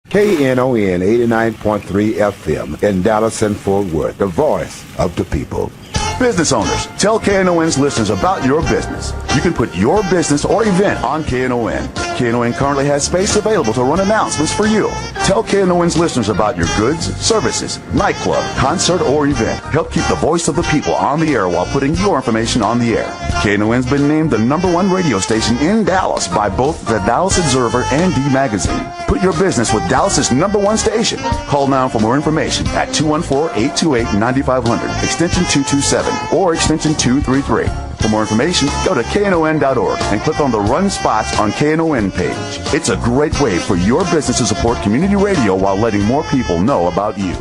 Knon 89.3 FM in Dallas and Fort Worth, the voice of the people. Business owners, tell KNON's listeners about your business. You can put your business or event on KNON. KNON currently has space available to run announcements for you. Tell KNON's listeners about your goods, services, nightclub, concert, or event. Help keep the voice of the people on the air while putting your information on the air. KNON's been named the #1 radio station in Dallas by both the Dallas Observer and D Magazine. Put your business with Dallas's #1 station. Call now for more information at 214-828-9500, extension 227, or extension 233. For more information, go to knon.org and click on the Run Spots on KNON page. It's a great way for your business to support community radio while letting more people know about you.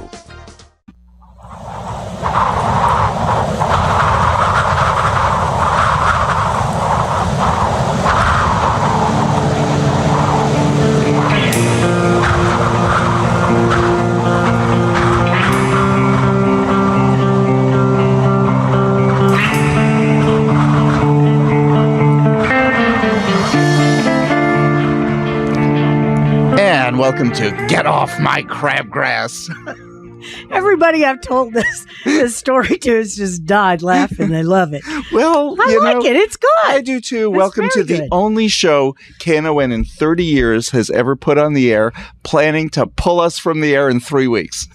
Welcome to Get Off My Crabgrass. Everybody I've told this story to has just died laughing. They love it. Well, I like it. It's good. I do too. It's Welcome to the only show KNON in 30 years has ever put on the air, planning to pull us from the air in 3 weeks.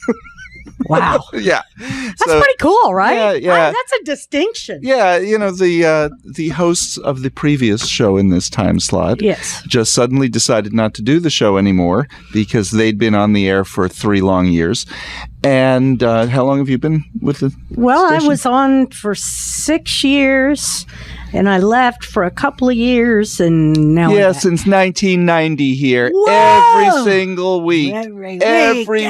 Wow. Yeah. That's pretty cool, right? Yeah. That's a distinction. Yeah, you know, the hosts of the previous show in this time slot just suddenly decided not to do the show anymore because they'd been on the air for 3 long years. And how long have you been with the station? I was on for 6 years, and I left for a couple of years, and now since 1990 here. Whoa! Every single week. Every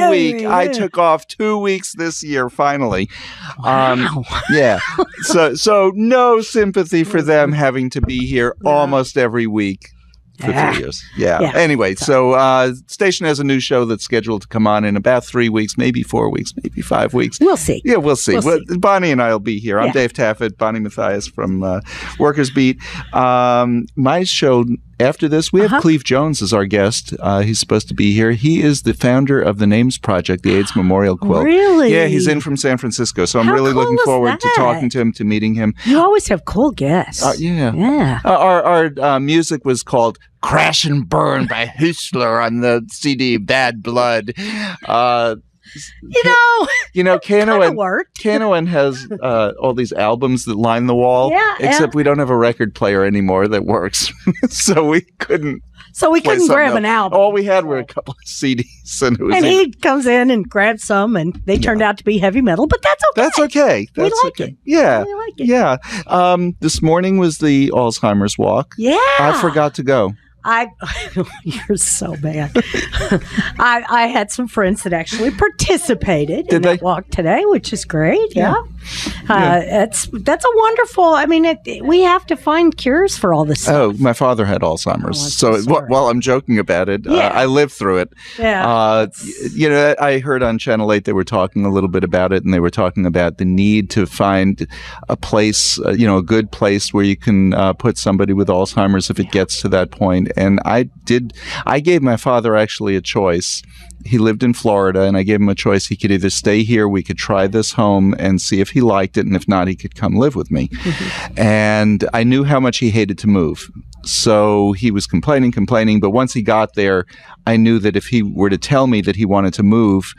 week. I week. took off 2 weeks this year, finally. Wow. Yeah. So no sympathy for them having to be here almost every week. For 3 years. Yeah. Anyway, so station has a new show that's scheduled to come on in about 3 weeks, maybe 4 weeks, maybe 5 weeks. We'll see. Yeah, we'll see. Bonnie and I will be here. I'm Dave Taffet, Bonnie Mathias from Workers Beat. My show after this, we have Cleve Jones as our guest. He's supposed to be here. He is the founder of the Names Project, the AIDS Memorial Quilt. Really? Yeah, he's in from San Francisco. So I'm really looking forward to talking to him, to meeting him. You always have cool guests. Yeah. Our music was called Crash and Burn by Hustler on the CD Bad Blood. KNON has all these albums that line the wall. Yeah, except we don't have a record player anymore that works. So we couldn't grab an album. All we had were a couple of CDs. And he comes in and grabs some, and they turned out to be heavy metal, but that's okay. That's okay. We like it. Yeah. We like it. Yeah. This morning was the Alzheimer's walk. Yeah. I forgot to go. You're so bad. I had some friends that actually participated in that walk today, which is great. Yeah. That's a wonderful. I mean, we have to find cures for all this stuff. Oh, my father had Alzheimer's, while I'm joking about it, I lived through it. Yeah. I heard on Channel 8 they were talking a little bit about it, and they were talking about the need to find a place, a good place where you can put somebody with Alzheimer's if it gets to that point. And I gave my father actually a choice. He lived in Florida, and I gave him a choice. He could either stay here, we could try this home and see if he liked it, and if not, he could come live with me. Mm-hmm. And I knew how much he hated to move. So he was complaining, but once he got there, I knew that if he were to tell me that he wanted to move,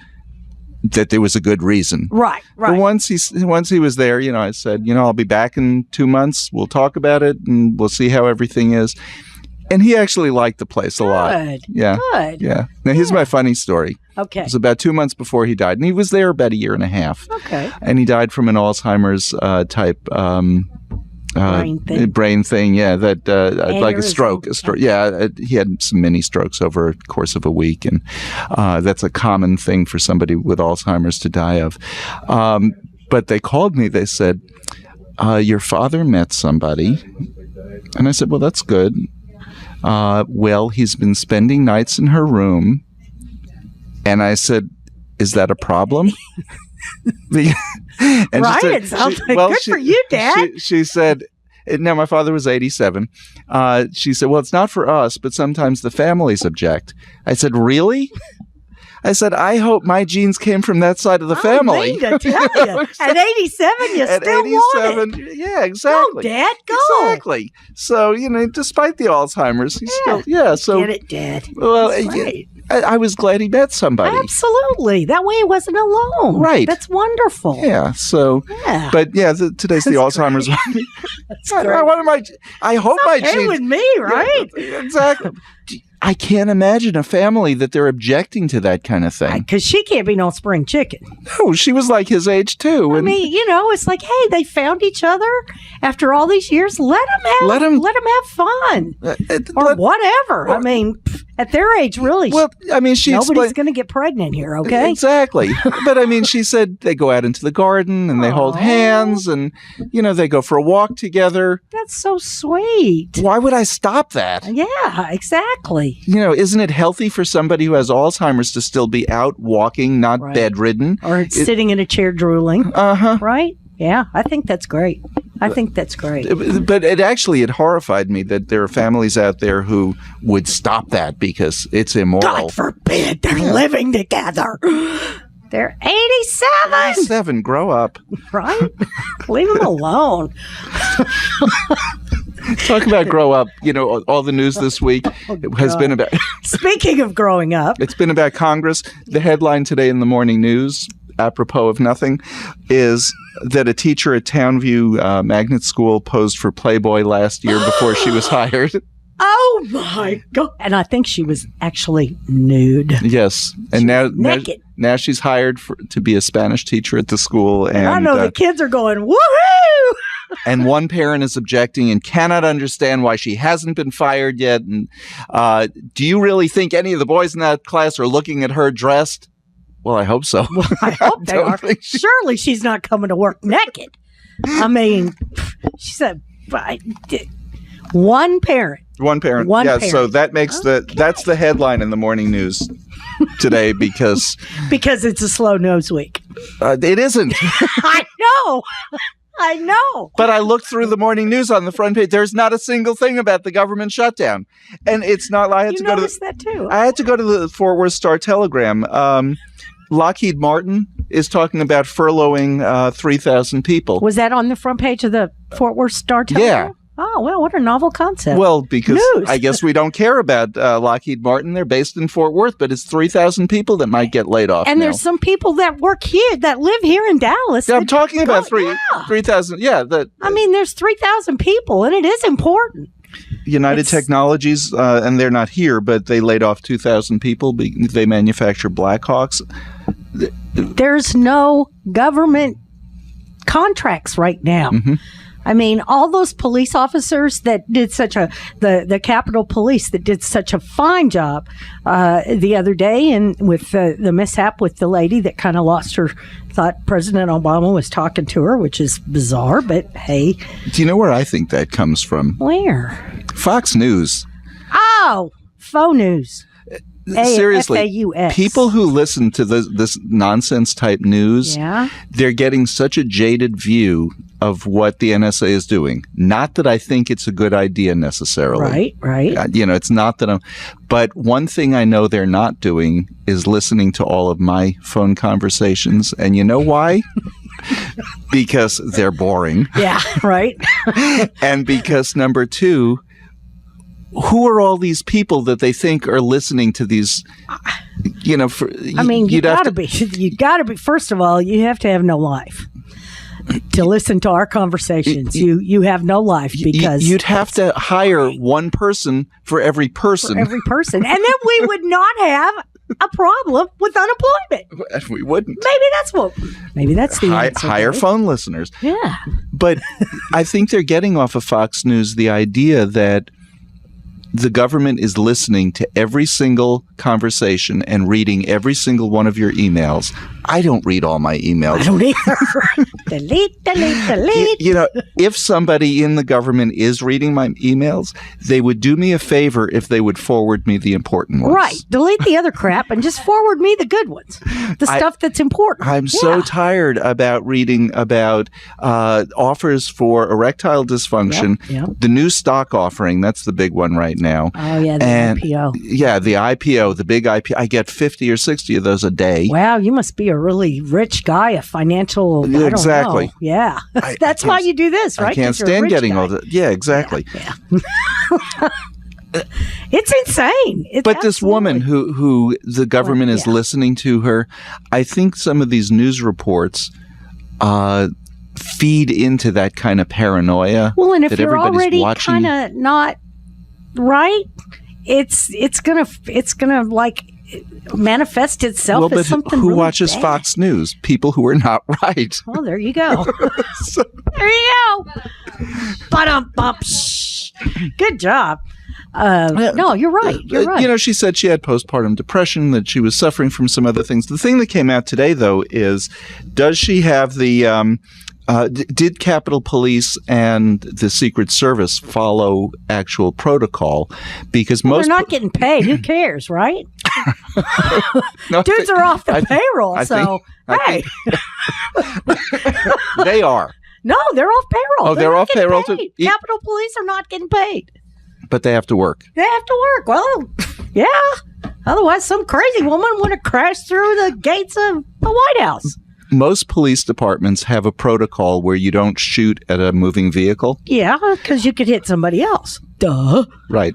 that there was a good reason. Right. But once he was there, I said, I'll be back in 2 months. We'll talk about it, and we'll see how everything is. And he actually liked the place a lot. Yeah. Good. Yeah. Now, here's my funny story. Okay. It was about 2 months before he died. And he was there about a year and a half. Okay. And he died from an Alzheimer's type brain thing. Yeah. That like a stroke. Yeah. He had some mini strokes over the course of a week. And that's a common thing for somebody with Alzheimer's to die of. But they called me. They said, your father met somebody. And I said, well, that's good. Well, he's been spending nights in her room. And I said, is that a problem? It sounds like good for you, Dad. She said, now my father was 87. She said, well, it's not for us, but sometimes the families object. I said, really? I said, I hope my genes came from that side of the family. I mean to tell you. At 87, you At still 87, want it. yeah, exactly. Go, Dad, go. Exactly. So, despite the Alzheimer's, he's still, so. Get it, Dad. Well, Right. I was glad he met somebody. Absolutely. That way he wasn't alone. Right. That's wonderful. Yeah. So, Yeah. but today's the Alzheimer's one. That's I great. hope It's my okay genes. with me, right? Yeah, exactly. I can't imagine a family that they're objecting to that kind of thing. Because she can't be no spring chicken. No, she was like his age too. I And mean, it's like, hey, they found each other after all these years. Let them have fun or whatever. I mean, at their age, really. well, I mean, she nobody's explained going to get pregnant here, okay? exactly. But I mean, she said they go out into the garden and they hold hands, and they go for a walk together. That's so sweet. Why would I stop that? Yeah, exactly. Isn't it healthy for somebody who has Alzheimer's to still be out walking, not Right. bedridden? Or sitting in a chair drooling, Uh-huh. right? Yeah, I think that's great. But it horrified me that there are families out there who would stop that because it's immoral. God forbid they're living together. They're 87, 7, grow up. right? Leave them alone. Talk about grow up. All the news this week has been about. Speaking of growing up, It's been about Congress. The headline today in the morning news, apropos of nothing, is that a teacher at Townview Magnet School posed for Playboy last year before she was hired. oh my God. And I think she was actually nude. Yes, and now naked. now she's hired to be a Spanish teacher at the school, and I know the kids are going, woohoo! and one parent is objecting and cannot understand why she hasn't been fired yet. And do you really think any of the boys in that class are looking at her dressed? Well, I hope so. Well, I hope they don't are. think Surely she's not coming to work naked. I mean, she said, one parent. One parent. One yeah, parent. so that makes that's the headline in the morning news today because Because it's a slow nose week. it isn't. I know. But I looked through the morning news on the front page. There's not a single thing about the government shutdown, and it's not. I had to go to that too. I had to go to the Fort Worth Star-Telegram. Lockheed Martin is talking about furloughing 3,000 people. Was that on the front page of the Fort Worth Star-Telegram? Yeah. Oh, well, what a novel concept. Well, because News. I guess we don't care about Lockheed Martin. They're based in Fort Worth, but it's 3,000 people that might get laid off. And now. there's some people that work here, that live here in Dallas. Yeah, I'm talking about 3,000. 3,000. Yeah, I mean, there's 3,000 people, and it is important. United Technologies, and they're not here, but they laid off 2,000 people. They manufacture Blackhawks. There's no government contracts right now. Mm-hmm. I mean, all those police officers that did the Capitol Police that did such a fine job the other day, and with the mishap with the lady that kind of lost her, thought President Obama was talking to her, which is bizarre, but hey. Do you know where I think that comes from? Where? Fox News. Oh, faux news. Seriously, F-A-U-S. people who listen to this nonsense type news, they're getting such a jaded view of what the NSA is doing. Not that I think it's a good idea necessarily. Right. It's not that but one thing I know they're not doing is listening to all of my phone conversations. And you know why? Because they're boring. Yeah, right. And because number two, who are all these people that they think are listening to these? You gotta be. First of all, you have to have no life to listen to our conversations. You have no life because you'd have to hire one person for every person. and then we would not have a problem with unemployment. We wouldn't. Maybe that's the answer. Hire phone listeners. Yeah, but I think they're getting off of Fox News the idea that the government is listening to every single conversation and reading every single one of your emails. I don't read all my emails. I don't either. Delete. If somebody in the government is reading my emails, they would do me a favor if they would forward me the important ones. Right. Delete the other crap and just forward me the good ones. The stuff that's important. I'm so tired about reading about offers for erectile dysfunction. Yep. The new stock offering, that's the big one right now. Oh, yeah, the IPO. Yeah, the IPO, the big IPO. I get 50 or 60 of those a day. Wow, you must be a really rich guy, a financial. Exactly. I don't know. Yeah. That's why you do this, right? I can't stand getting all that. Yeah, exactly. Yeah. It's insane. But this woman who the government is listening to her, I think some of these news reports feed into that kind of paranoia. Well, and if you're already kind of not right, it's gonna like manifest itself as something. Who really watches bad. Fox News? People who are not right. Well, there you go. There you go. Ba-dum-bum. Good job. No, you're right. You're right. You know, she said she had postpartum depression, that she was suffering from some other things. The thing that came out today, though, is does she have the did Capitol Police and the Secret Service follow actual protocol? Because they're not getting paid. Who cares, right? No, dudes are off the payroll, hey. They are. No, they're off payroll. Oh, they're off payroll too. Capitol Police are not getting paid. But they have to work. They have to work. Well, yeah. Otherwise, some crazy woman would have crashed through the gates of the White House. Most police departments have a protocol where you don't shoot at a moving vehicle. Yeah, because you could hit somebody else. Duh. Right.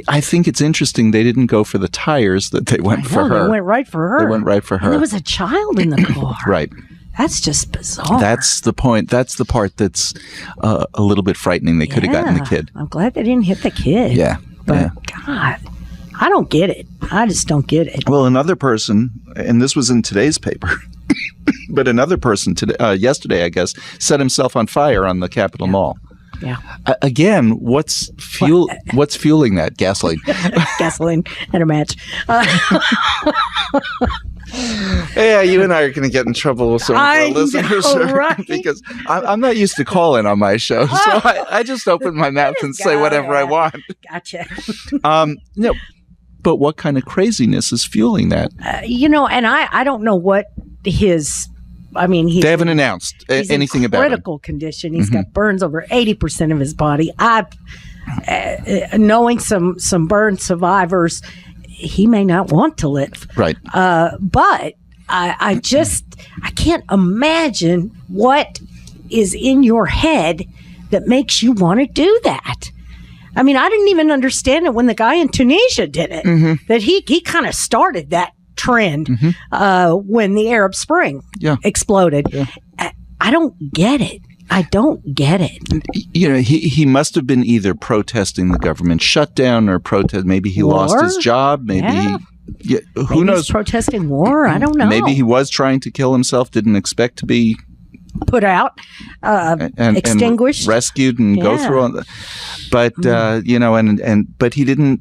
I think it's interesting they didn't go for the tires, that they went for her. They went right for her. They went right for her. And there was a child in the car. Right. That's just bizarre. That's the point. That's the part that's a little bit frightening. They could have gotten the kid. I'm glad they didn't hit the kid. Yeah. But God, I don't get it. I just don't get it. Well, another person, and this was in today's paper, but another person today, yesterday, I guess, set himself on fire on the Capitol Mall. Yeah. Again, what's fueling that? Gasoline. Gasoline and a match. Yeah, you and I are going to get in trouble with some of our listeners, right? Because I'm not used to calling on my show, so I just open my mouth and say whatever I want. Gotcha. No, but what kind of craziness is fueling that? And I don't know what his. I mean, they haven't announced anything about it. Critical condition. He's got burns over 80% of his body. Knowing some burn survivors, he may not want to live. Right. But I can't imagine what is in your head that makes you want to do that. I mean, I didn't even understand it when the guy in Tunisia did it. That he kind of started that trend when the Arab Spring exploded. Yeah. I don't get it. I don't get it. He must have been either protesting the government shutdown or protest. Maybe he lost his job. Maybe who knows? He's protesting war. I don't know. Maybe he was trying to kill himself. Didn't expect to be put out, extinguished, and rescued, and go through all that. But but he didn't.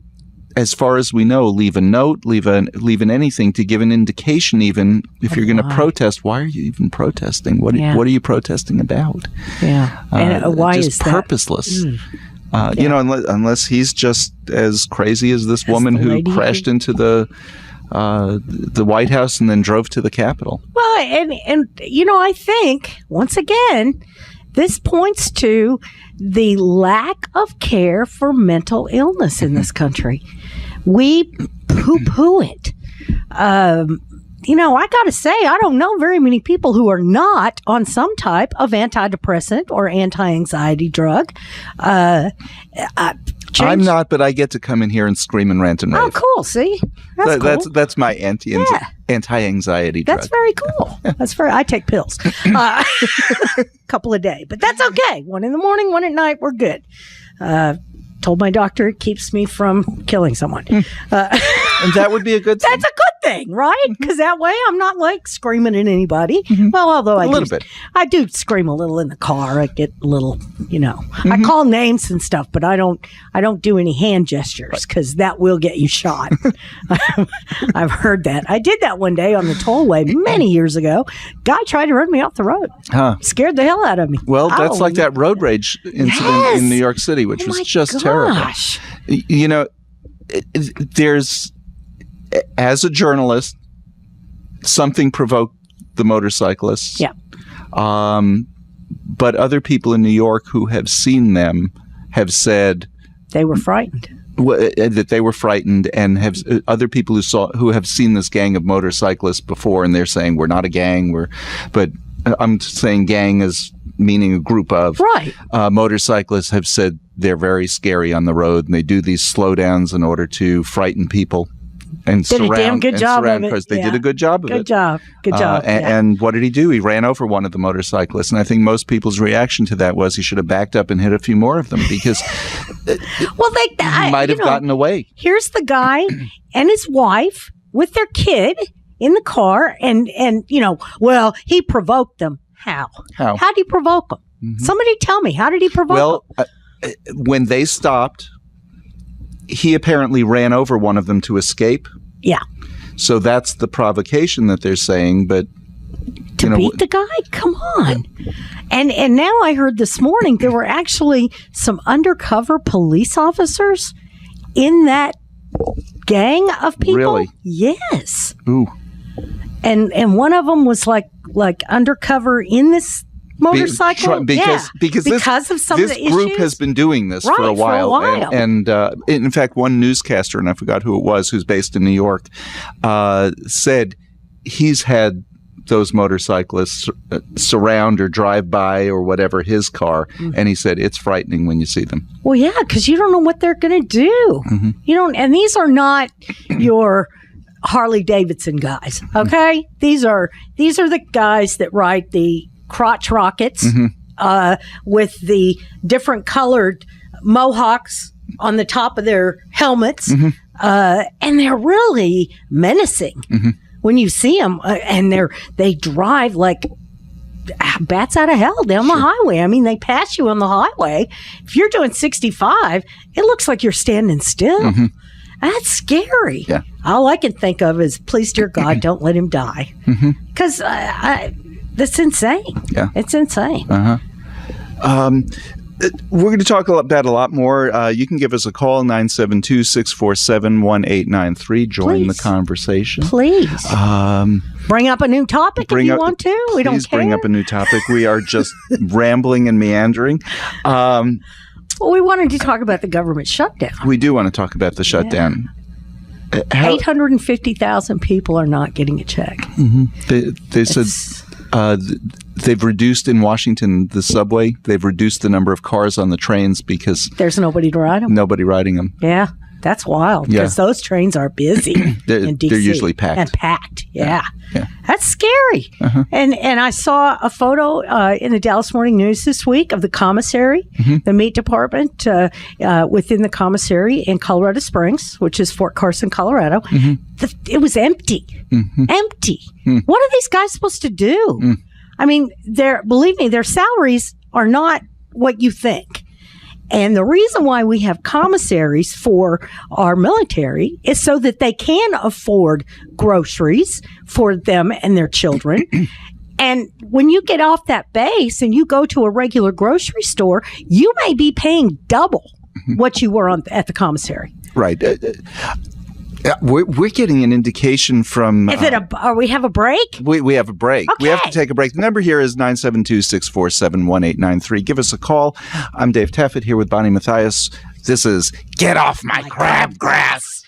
As far as we know, leave a note, leave an anything to give an indication. Even if you're going to protest, why are you even protesting? What are you protesting about? Yeah, and why is that purposeless? Unless he's just as crazy as this woman who crashed into the White House and then drove to the Capitol. Well, and I think once again, this points to the lack of care for mental illness in this country. We poo-poo it. I got to say, I don't know very many people who are not on some type of antidepressant or anti-anxiety drug. I'm not, but I get to come in here and scream and rant and rave. Oh, cool. See? That's cool. That's my anti-anxiety drug. That's very cool. I take pills. A couple a day. But that's okay. One in the morning, one at night, we're good. Told my doctor it keeps me from killing someone. And that would be a good thing. That's a good thing, right? Because that way I'm not like screaming at anybody. Well, although I do scream a little in the car. I get a little, I call names and stuff, but I don't do any hand gestures because that will get you shot. I've heard that. I did that one day on the tollway many years ago. Guy tried to run me off the road. Scared the hell out of me. Well, that's like that road rage incident in New York City, which was just terrible. There's, as a journalist, something provoked the motorcyclists. Yeah. But other people in New York who have seen them have said they were frightened. that they were frightened, and have other people who have seen this gang of motorcyclists before, and they're saying we're not a gang, but I'm saying gang as meaning a group of motorcyclists have said they're very scary on the road, and they do these slowdowns in order to frighten people. And did a damn good job of it. They did a good job of it. Good job. And what did he do? He ran over one of the motorcyclists. And I think most people's reaction to that was he should have backed up and hit a few more of them, because he might have gotten away. Here's the guy and his wife with their kid in the car. And he provoked them. How? How did he provoke them? Mm-hmm. Somebody tell me. How did he provoke them? When they stopped, he apparently ran over one of them to escape. Yeah. So that's the provocation that they're saying, but to beat the guy? Come on. And now I heard this morning there were actually some undercover police officers in that gang of people. Really? Yes. Ooh. And one of them was like undercover in this motorcycle, because of some of the issues. This group has been doing this for a while. And in fact, one newscaster, and I forgot who it was, who's based in New York, said he's had those motorcyclists surround or drive by or whatever his car, and he said it's frightening when you see them. Well, yeah, because you don't know what they're going to do. Mm-hmm. You don't, and these are not your Harley Davidson guys. Okay, these are the guys that ride the crotch rockets with the different colored mohawks on the top of their helmets, and they're really menacing when you see them, and they drive like bats out of hell down the highway. I mean, they pass you on the highway. If you're doing 65, it looks like you're standing still. That's scary. Yeah. All I can think of is, please, dear God, don't let him die, because that's insane. Yeah. It's insane. We're going to talk about a lot more. You can give us a call, 972-647-1893. Join the conversation. Please. Bring up a new topic if you want to. We don't care. Please bring up a new topic. We are just rambling and meandering. Well, we wanted to talk about the government shutdown. We do want to talk about the shutdown. 850,000 people are not getting a check. They said... they've reduced in Washington the subway. They've reduced the number of cars on the trains because there's nobody to ride them. Nobody riding them. Yeah, that's wild because those trains are busy in DC. They're usually packed. And packed. Yeah. That's scary. And I saw a photo in the Dallas Morning News this week of the commissary, the meat department within the commissary in Colorado Springs, which is Fort Carson, Colorado. It was empty. Empty. What are these guys supposed to do? I mean, believe me, their salaries are not what you think. And the reason why we have commissaries for our military is so that they can afford groceries for them and their children. And when you get off that base and you go to a regular grocery store, you may be paying double what you were at the commissary. Right. We're getting an indication from... we have a break? We have a break. Okay. We have to take a break. The number here is 972-647-1893. Give us a call. I'm Dave Taffet here with Bonnie Mathias. This is Get Off My Crabgrass.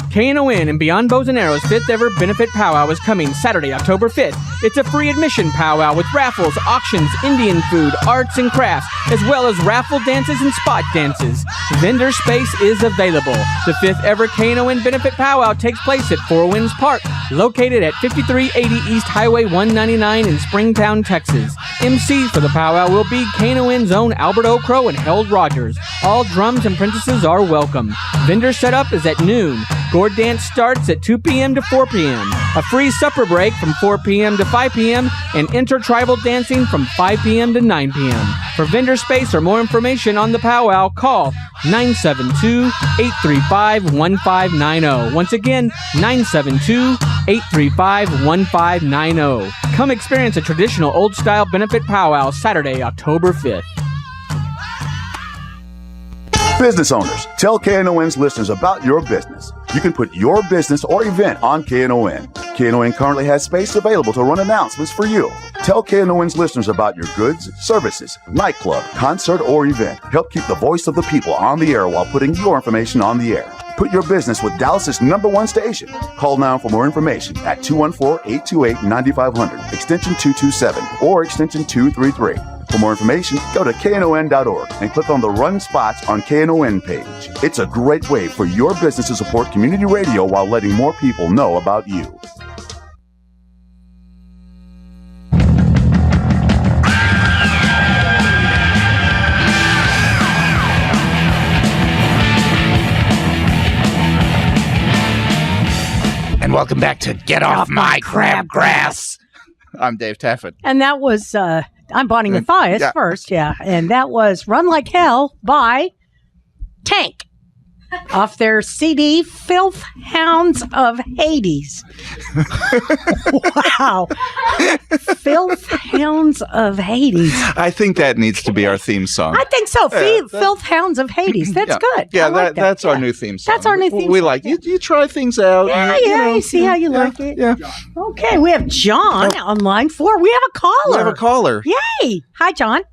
Knon and Beyond Bows and Arrows 5th ever benefit powwow is coming Saturday, October 5th. It's a free admission powwow with raffles, auctions, Indian food, arts and crafts, as well as raffle dances and spot dances. Vendor space is available. The 5th ever Knon benefit powwow takes place at Four Winds Park, located at 5380 East Highway 199 in Springtown, Texas. MC for the powwow will be Knon's own Albert O'Crow and Harold Rogers. All drums and apprentices are welcome. Vendor setup is at noon. Gourd dance starts at 2 p.m. to 4 p.m. A free supper break from 4 p.m. to 5 p.m. and intertribal dancing from 5 p.m. to 9 p.m. For vendor space or more information on the powwow, call 972-835-1590. Once again, 972-835-1590. Come experience a traditional old-style benefit powwow Saturday, October 5th. Business owners, tell KNON's listeners about your business. You can put your business or event on KNON. Knon currently has space available to run announcements for you. Tell KNON's listeners about your goods, services, nightclub, concert, or event. Help keep the voice of the people on the air while putting your information on the air. Put your business with Dallas's #1 station. Call now for more information at 214-828-9500, extension 227 or extension 233. For more information, go to knon.org and click on the Run Spots on KNON page. It's a great way for your business to support community radio while letting more people know about you. And welcome back to Get Off My Crabgrass. I'm Dave Taffet. And that was, I'm Bonnie Mathias first, and that was Run Like Hell by Tank off their CD, Filth Hounds of Hades. Wow. Filth Hounds of Hades. I think that needs to be our theme song. I think so. Filth Hounds of Hades. That's good. Yeah, like that's our new theme song. That's our new theme song. We like you try things out. You see how you like it. Yeah. Okay, we have John on line 4. We have a caller. We have a caller. Yay. Hi, John.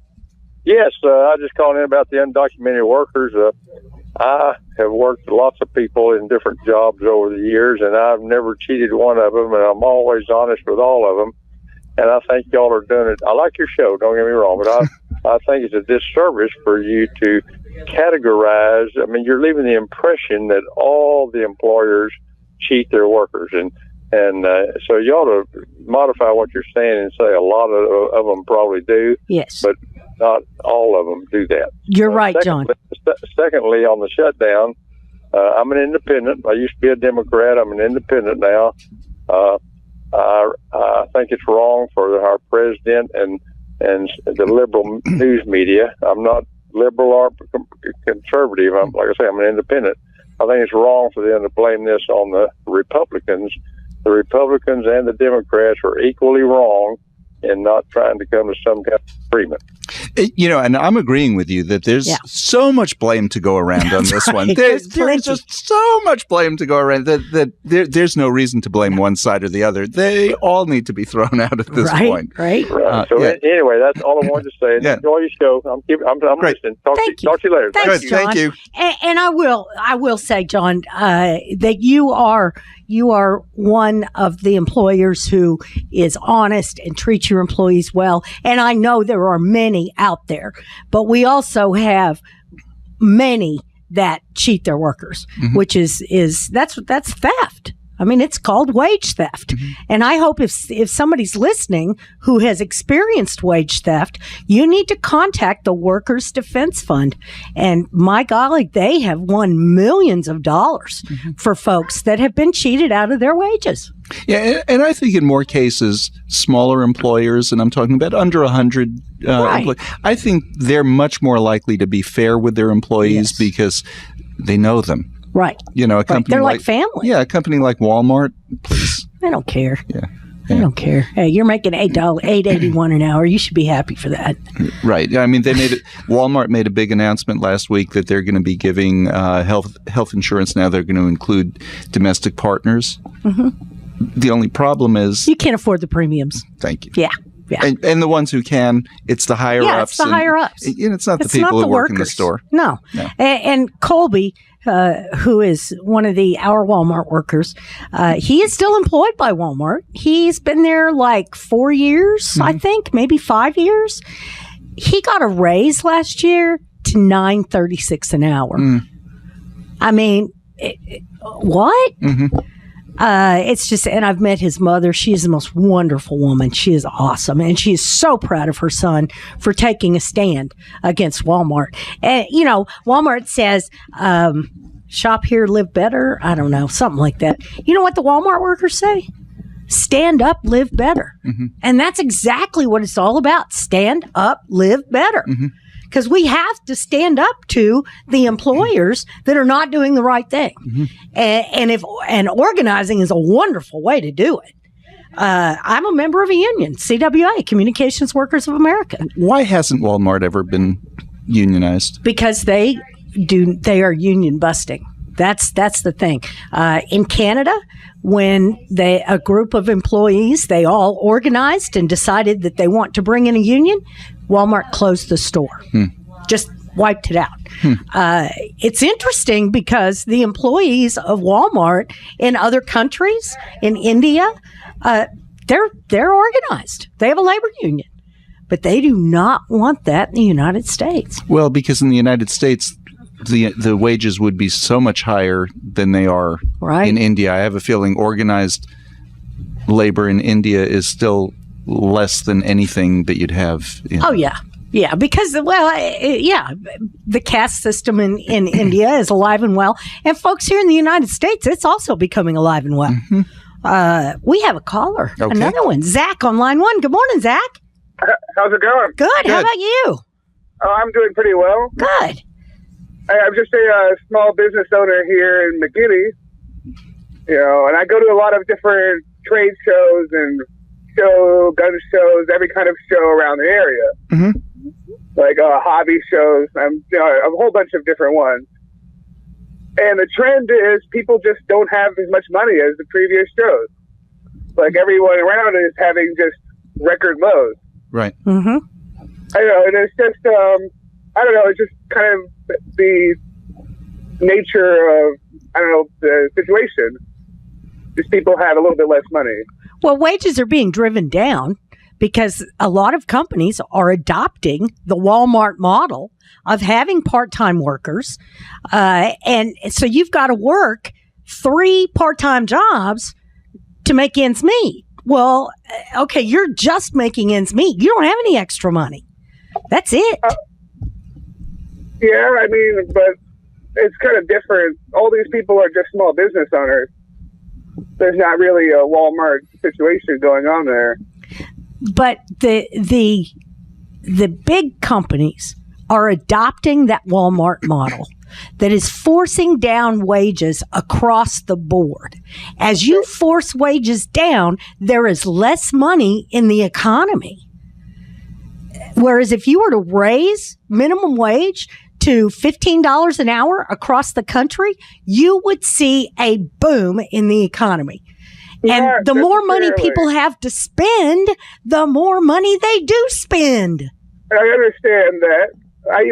Yes, I just called in about the undocumented workers. I have worked with lots of people in different jobs over the years, and I've never cheated one of them, and I'm always honest with all of them. And I think y'all are doing it. I like your show, don't get me wrong, but I think it's a disservice for you to categorize. I mean, you're leaving the impression that all the employers cheat their workers, and so you ought to modify what you're saying and say a lot of them probably do. Yes. But not all of them do that. You're right, John. Secondly, on the shutdown, I'm an independent. I used to be a Democrat. I'm an independent now. I think it's wrong for our president and the liberal news media. I'm not liberal or conservative. Like I say, I'm an independent. I think it's wrong for them to blame this on the Republicans. The Republicans and the Democrats are equally wrong in not trying to come to some kind of agreement. And I'm agreeing with you that there's so much blame to go around on this one. There's just so much blame to go around that there's no reason to blame one side or the other. They all need to be thrown out at this point. Right. Anyway, that's all I wanted to say. Enjoy your show. I'm listening. Talk to you later. Thanks, John. Thank you. And I will say, John, that you are one of the employers who is honest and treats your employees well. And I know there are many out there, but we also have many that cheat their workers, which is that's theft. I mean, it's called wage theft. And I hope if somebody's listening who has experienced wage theft, you need to contact the Workers' Defense Fund. And my golly, they have won millions of dollars for folks that have been cheated out of their wages. Yeah, and I think in more cases, smaller employers, and I'm talking about under 100 employees, I think they're much more likely to be fair with their employees because they know them. Right. A company they're like family. Yeah, a company like Walmart, please. I don't care. Yeah. I don't care. Hey, you're making $8.81 an hour. You should be happy for that. Right. I mean, Walmart made a big announcement last week that they're going to be giving health insurance now. They're going to include domestic partners. The only problem is you can't afford the premiums. Thank you. Yeah. Yeah. And the ones who can, it's the higher ups. Yeah, it's the higher ups. It's not the people who work in the store. No. And Colby, who is one of our Walmart workers, he is still employed by Walmart. He's been there like 4 years, I think, maybe 5 years. He got a raise last year to $9.36 an hour. I mean, what? It's just, and I've met his mother. She is the most wonderful woman. She is awesome. And she is so proud of her son for taking a stand against Walmart. And, Walmart says, shop here, live better. I don't know, something like that. You know what the Walmart workers say? Stand up, live better. And that's exactly what it's all about. Stand up, live better. Because we have to stand up to the employers that are not doing the right thing. And organizing is a wonderful way to do it. I'm a member of a union, CWA, Communications Workers of America. Why hasn't Walmart ever been unionized? Because they are union busting. That's the thing. In Canada, when a group of employees, they all organized and decided that they want to bring in a union, Walmart closed the store. Just wiped it out. It's interesting because the employees of Walmart in other countries, in India, they're organized. They have a labor union, but they do not want that in the United States. Well, because in the United States, the wages would be so much higher than they are in India. I have a feeling organized labor in India is still less than anything that you'd have. Oh, yeah. Yeah, because, the caste system in India is alive and well. And folks here in the United States, it's also becoming alive and well. We have a caller, another one. Zach on line 1. Good morning, Zach. How's it going? Good. How about you? Oh, I'm doing pretty well. Good. I'm just a small business owner here in McGinney, and I go to a lot of different trade shows and gun shows, every kind of show around the area. Like hobby shows, a whole bunch of different ones. And the trend is people just don't have as much money as the previous shows. Like everyone around is having just record lows. Right. I know, and it's just, I don't know, it's just kind of the nature of, the situation. Just people have a little bit less money. Well, wages are being driven down because a lot of companies are adopting the Walmart model of having part-time workers. And so you've got to work 3 part-time jobs to make ends meet. Well, okay, you're just making ends meet. You don't have any extra money. That's it. Yeah, but it's kind of different. All these people are just small business owners. There's not really a Walmart situation going on there. But the big companies are adopting that Walmart model that is forcing down wages across the board. As you force wages down, there is less money in the economy. Whereas if you were to raise minimum wage to $15 an hour across the country, you would see a boom in the economy. And the more money people have to spend, the more money they do spend. I understand that.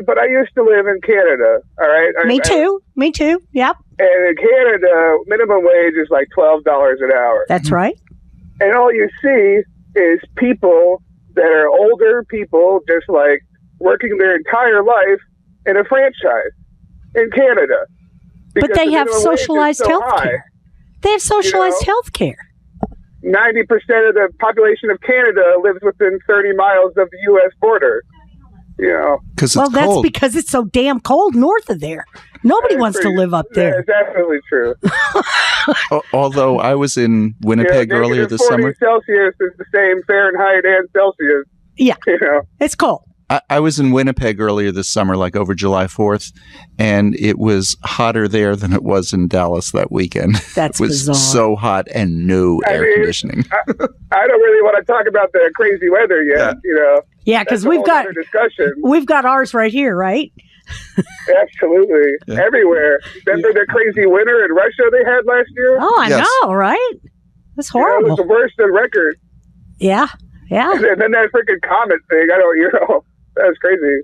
But I used to live in Canada, all right? Me too. Yep. And in Canada, minimum wage is like $12 an hour. That's right. And all you see is people that are older people just like working their entire life in a franchise in Canada. But they have socialized health care. They have socialized health care. 90% of the population of Canada lives within 30 miles of the U.S. border. Well, that's because it's so damn cold north of there. Nobody wants to live up there. That's absolutely true. Although I was in Winnipeg earlier this summer. Celsius is the same Fahrenheit and Celsius. Yeah, it's cold. I was in Winnipeg earlier this summer, like over July 4th, and it was hotter there than it was in Dallas that weekend. That's it was bizarre. So hot and no air conditioning. I don't really want to talk about the crazy weather yet, Yeah, because we've got ours right here, right? Absolutely. Yeah. Everywhere. Remember the crazy winter in Russia they had last year? Oh, I know, right? That's horrible. It was the worst on record. Yeah. And then that freaking comet thing, that's crazy.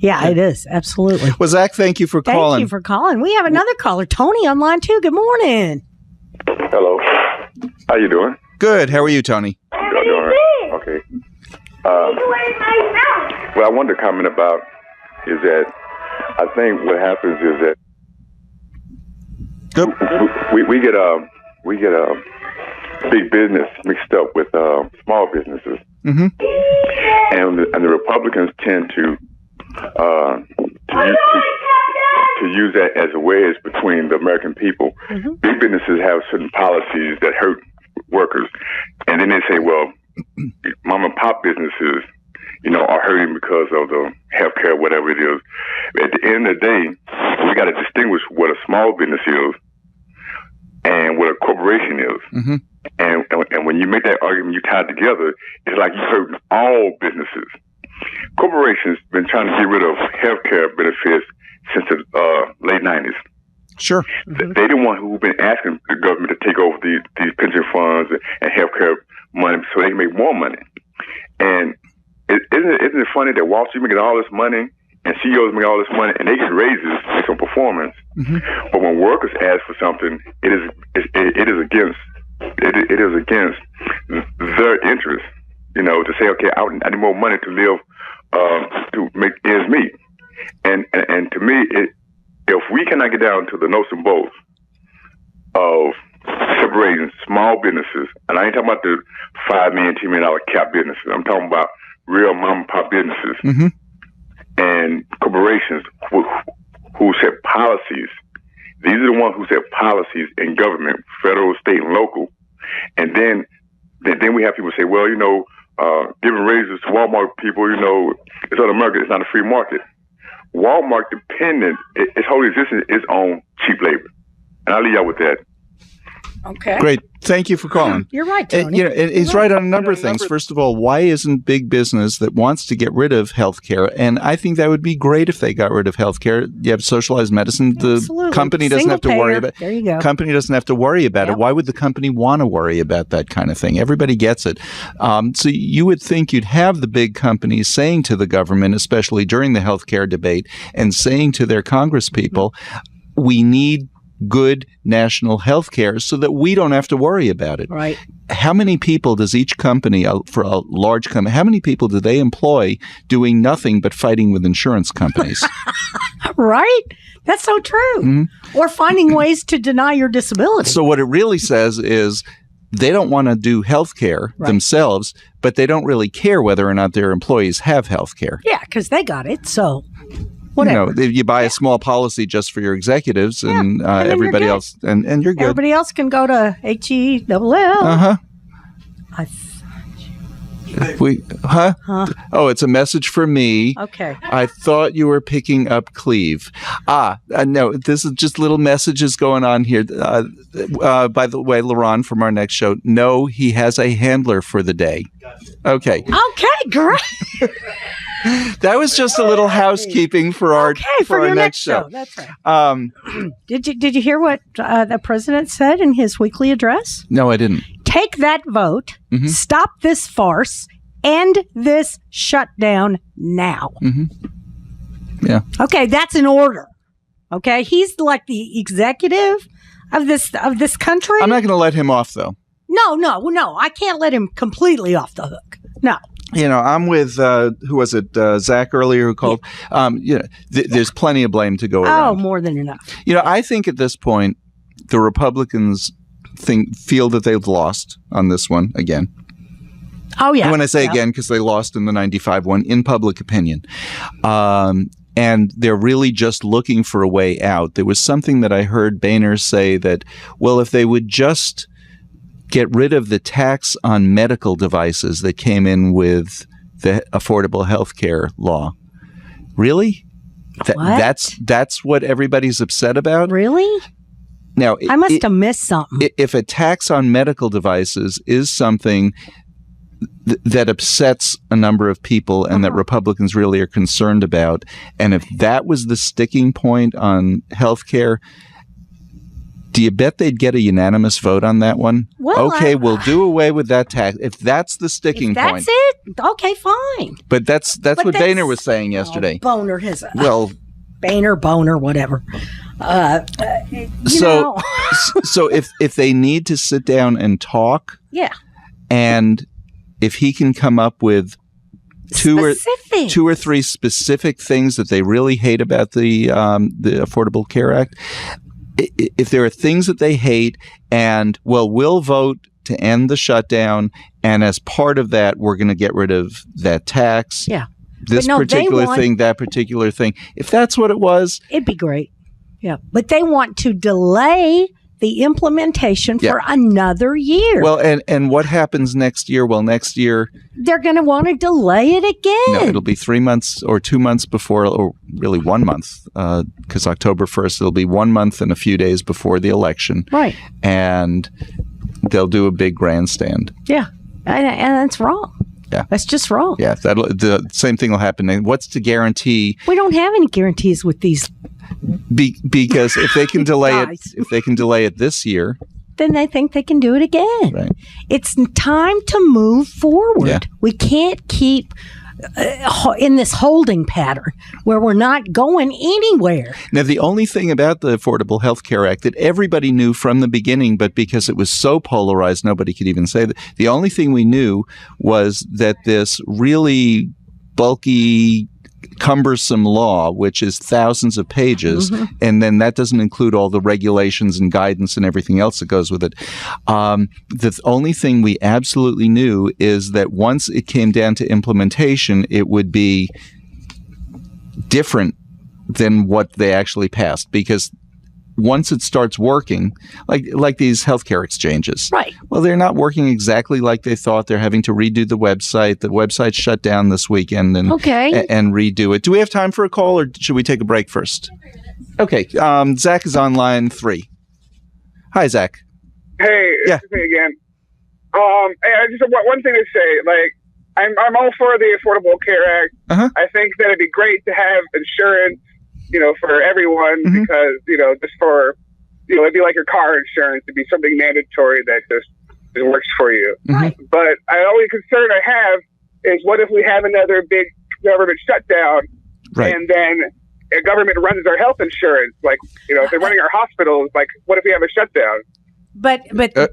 Yeah, it is. Absolutely. Well, Zach, thank you for calling. Thank you for calling. We have another caller, Tony, on line 2. Good morning. Hello. How you doing? Good. How are you, Tony? I'm doing all right. Okay. What I wanted to comment about is that I think what happens is that we get a big business mixed up with small businesses, and the Republicans tend to use that as a wedge between the American people. Big businesses have certain policies that hurt workers, and then they say, well, mom and pop businesses, are hurting because of the healthcare, whatever it is. At the end of the day, we got to distinguish what a small business is and what a corporation is. And when you make that argument, you tie it together, it's like you hurt all businesses. Corporations been trying to get rid of healthcare benefits since the late 90s. Sure. They the one who've been asking the government to take over these pension funds and healthcare money so they can make more money. And isn't it funny that Wall Street making all this money and CEOs make all this money and they get raises based on performance, but when workers ask for something, it is against their interest. To say, okay, I need more money to live, to make ends meet. And to me, if we cannot get down to the nuts and bolts of separating small businesses, and I ain't talking about the $5 million, $10 million cap businesses. I'm talking about real mom and pop businesses and corporations who set policies. These are the ones who set policies in government, federal, state, and local. And then we have people say, well, giving raises to Walmart people, it's on America. It's not a free market. Walmart dependent, its whole existence is on cheap labor. And I'll leave y'all with that. Okay. Great. Thank you for calling. You're right, Tony. He's right on a number of things. First of all, why isn't big business that wants to get rid of healthcare? And I think that would be great if they got rid of healthcare. You have socialized medicine. The company doesn't have to worry about it. There you go. Company doesn't have to worry about it. Why would the company want to worry about that kind of thing? Everybody gets it. So you would think you'd have the big companies saying to the government, especially during the healthcare debate, and saying to their congresspeople, we need good national health care so that we don't have to worry about it. Right. How many people does each company, for a large company, how many people do they employ doing nothing but fighting with insurance companies? Right? That's so true. Or finding ways to deny your disability. So what it really says is they don't want to do health care themselves, but they don't really care whether or not their employees have health care. Yeah, because they got it. So whatever. You buy a small policy just for your executives and everybody else, and you're good. Everybody else can go to HELL. Oh, it's a message for me. Okay. I thought you were picking up Cleve. No, this is just little messages going on here. By the way, LaRon from our next show, no, he has a handler for the day. Okay. Okay, great. That was just a little housekeeping for our your next show. That's right. Did you hear what the president said in his weekly address? No, I didn't. Take that vote. Stop this farce. End this shutdown now. Yeah. Okay, that's an order. Okay, he's like the executive of this country. I'm not going to let him off, though. No. I can't let him completely off the hook. No. I'm with, who was it, Zach earlier who called? There's plenty of blame to go around. Oh, more than enough. I think at this point, the Republicans feel that they've lost on this one again. Oh, yeah. And when I say again, because they lost in the 95 one, in public opinion. And they're really just looking for a way out. There was something that I heard Boehner say that, well, if they would just get rid of the tax on medical devices that came in with the Affordable Health Care law. Really? That's what everybody's upset about? Really? Now, I must have missed something. If a tax on medical devices is something that upsets a number of people and that Republicans really are concerned about, and if that was the sticking point on health care, do you bet they'd get a unanimous vote on that one? Well, we'll do away with that tax. If that's the sticking point. That's it? Okay, fine. But that's what Boehner was saying yesterday. Boehner, Boehner, whatever. So if they need to sit down and talk, and if he can come up with two or three specific things that they really hate about the Affordable Care Act, if there are things that they hate, and we'll vote to end the shutdown, and as part of that, we're going to get rid of that tax. Yeah. This particular thing, that particular thing. If that's what it was, it'd be great. Yeah. But they want to delay the implementation for another year. Well, and what happens next year? Well, next year they're going to want to delay it again. No, it'll be 3 months or 2 months before, or really 1 month, because October 1st, it'll be 1 month and a few days before the election. Right. And they'll do a big grandstand. Yeah. And that's wrong. Yeah. That's just wrong. Yeah. The same thing will happen. And what's to guarantee? We don't have any guarantees with these Because if they can delay it this year, then they think they can do it again. Right. It's time to move forward. Yeah. We can't keep in this holding pattern where we're not going anywhere. Now, the only thing about the Affordable Health Care Act that everybody knew from the beginning, but because it was so polarized, nobody could even say that. The only thing we knew was that this really bulky, cumbersome law, which is thousands of pages, and then that doesn't include all the regulations and guidance and everything else that goes with it. The only thing we absolutely knew is that once it came down to implementation, it would be different than what they actually passed, because once it starts working, like these healthcare exchanges, right? Well, they're not working exactly like they thought. They're having to redo the website. The website shut down this weekend and redo it. Do we have time for a call, or should we take a break first? Okay, Zach is on line 3. Hi, Zach. Hey, it's me again. I just want one thing to say. Like, I'm all for the Affordable Care Act. I think that it'd be great to have insurance, for everyone, because, just for, it'd be like your car insurance. It'd be something mandatory that just works for you. Right. But the only concern I have is, what if we have another big government shutdown, and then the government runs our health insurance? Like, if they're running our hospitals, like, what if we have a shutdown? But